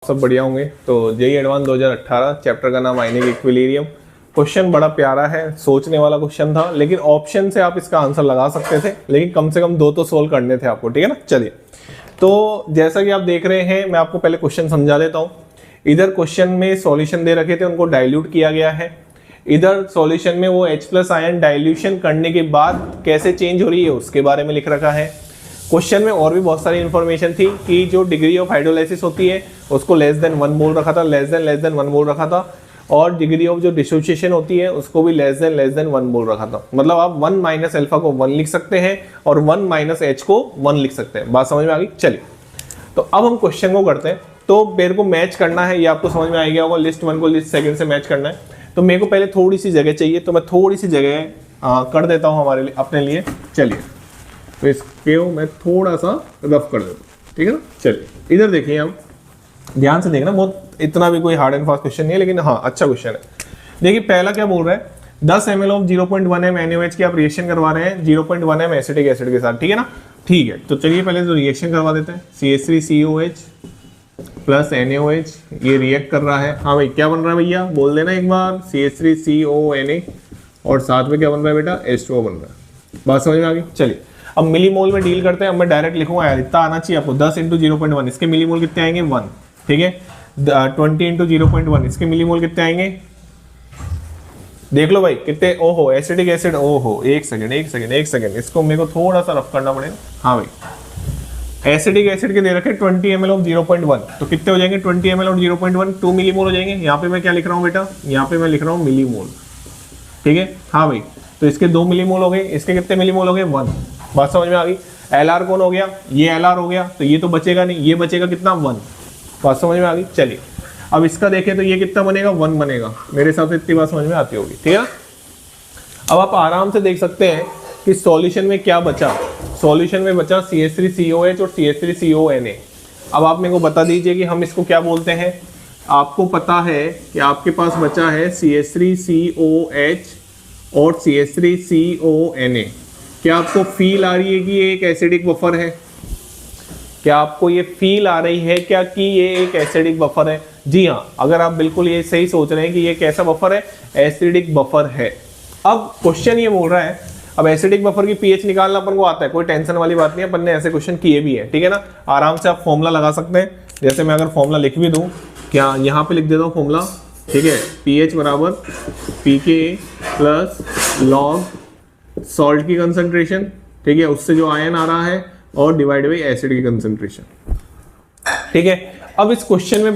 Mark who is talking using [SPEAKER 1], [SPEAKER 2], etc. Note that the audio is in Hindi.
[SPEAKER 1] सब बढ़िया होंगे। तो जेईई एडवांस 2018 चैप्टर का नाम आयनिक इक्विलिब्रियम। क्वेश्चन बड़ा प्यारा है, सोचने वाला क्वेश्चन था, लेकिन ऑप्शन से आप इसका आंसर लगा सकते थे, लेकिन कम से कम 2 तो सोल्व करने थे आपको, ठीक है ना। चलिए, तो जैसा कि आप देख रहे हैं, मैं आपको पहले क्वेश्चन समझा देता हूँ। इधर क्वेश्चन में सॉल्यूशन दे रखे थे, उनको डाइल्यूट किया गया है। इधर सॉल्यूशन में वो H+ आयन डाइल्यूशन करने के बाद कैसे चेंज हो रही है उसके बारे में लिख रखा है। क्वेश्चन में और भी बहुत सारी इंफॉर्मेशन थी कि जो डिग्री ऑफ हाइड्रोलाइसिस होती है उसको लेस देन 1 मोल रखा था, लेस देन 1 मोल रखा था, और डिग्री ऑफ जो डिसोसिएशन होती है उसको भी लेस देन 1 मोल रखा था। मतलब आप 1 माइनस अल्फा को 1 लिख सकते हैं और 1 माइनस H को 1 लिख सकते हैं। बात समझ में आ गई। चलिए, तो अब हम क्वेश्चन को करते हैं। तो मेरे को मैच करना है, ये आपको समझ में आ गया होगा, लिस्ट 1 को लिस्ट 2 से मैच करना है। तो मेरे को पहले थोड़ी सी जगह चाहिए, तो मैं थोड़ी सी जगह कर देता हूँ हमारे लिए, अपने लिए। चलिए, तो इसके मैं थोड़ा सा रफ कर देता हूँ, ठीक है ना। चलिए, इधर देखिए, आप ध्यान से देखना, बहुत इतना भी कोई हार्ड एंड फास्ट क्वेश्चन नहीं है, लेकिन हाँ अच्छा क्वेश्चन है। देखिए, पहला क्या बोल रहा है, 10 ml ऑफ 0.1 m NaOH की आप रिएक्शन करवा रहे हैं 0.1 m एसिटिक एसिड के साथ, ठीक है ना। ठीक है, तो चलिए पहले तो रिएक्शन करवा देते हैं। CH3COH प्लस NaOH, ये रिएक्ट कर रहा है। हाँ भाई, क्या बन रहा है भैया, बोल देना एक बार। CH3CONa और साथ में क्या बन रहा है बेटा, H2O बन रहा है। बात समझ में आ गई। चलिए, अब मिलीमोल में डील करते हैं। अब मैं डायरेक्ट लिखूंगा यार, इतना आना चाहिए आपको। 10 × 0.1, इसके मिलीमोल कितने आएंगे, 1, ठीक है। 20 × 0.1, इसके मिलीमोल कितने आएंगे, देख लो भाई कितने। ओहो, एसिटिक एसिड, ओहो, एक सेकंड, इसको मेरे को थोड़ा सा रफ करना पड़ेगा। हाँ भाई, एसिटिक एसिड के दे रखे 20 ml ऑफ 0.1, तो कितने हो जाएंगे 20 ml ऑफ 0.1, 2 मिलीमोल हो जाएंगे। यहाँ पे मैं क्या लिख रहा हूँ बेटा, यहाँ पे मैं लिख रहा हूँ मिलीमोल, ठीक है। हाँ भाई, तो इसके 2 मिलीमोल हो गए, इसके कितने मिलीमोल हो गए, 1। बात समझ में आ गई। LR कौन हो गया, ये LR हो गया, तो ये तो बचेगा नहीं, ये बचेगा कितना, 1। बात समझ में आ गई। चलिए, अब इसका देखें तो ये कितना बनेगा, 1 बनेगा। मेरे हिसाब से इतनी बात समझ में आती होगी, ठीक है। अब आप आराम से देख सकते हैं कि सॉल्यूशन में क्या बचा। सॉल्यूशन में बचा CH3COH और CH3CONa। अब आप मेरे को बता दीजिए कि हम इसको क्या बोलते हैं। आपको पता है कि आपके पास बचा है CH3COH और CH3CONa। क्या आपको फील आ रही है कि ये एक एसिडिक बफर है? क्या आपको ये फील आ रही है क्या कि ये एक एसिडिक बफर है? जी हाँ, अगर आप बिल्कुल ये सही सोच रहे हैं कि ये कैसा बफर है, एसिडिक बफर है। अब क्वेश्चन ये बोल रहा है, अब एसिडिक बफर की पीएच निकालना अपन को आता है, कोई टेंशन वाली बात नहीं है, अपन ने ऐसे क्वेश्चन किए भी है, ठीक है ना। आराम से आप फॉर्मूला लगा सकते हैं। जैसे मैं अगर फॉर्मूला लिख भी दूं, क्या यहाँ पे लिख देता हूँ फॉर्मूला, ठीक है। pH बराबर pKa प्लस लॉग सॉल्ट की कंसंट्रेशन, ठीक है, उससे जो आयन आ रहा है, और डिवाइड बाई एसिड की कंसंट्रेशन, ठीक है। अब इस क्वेश्चन में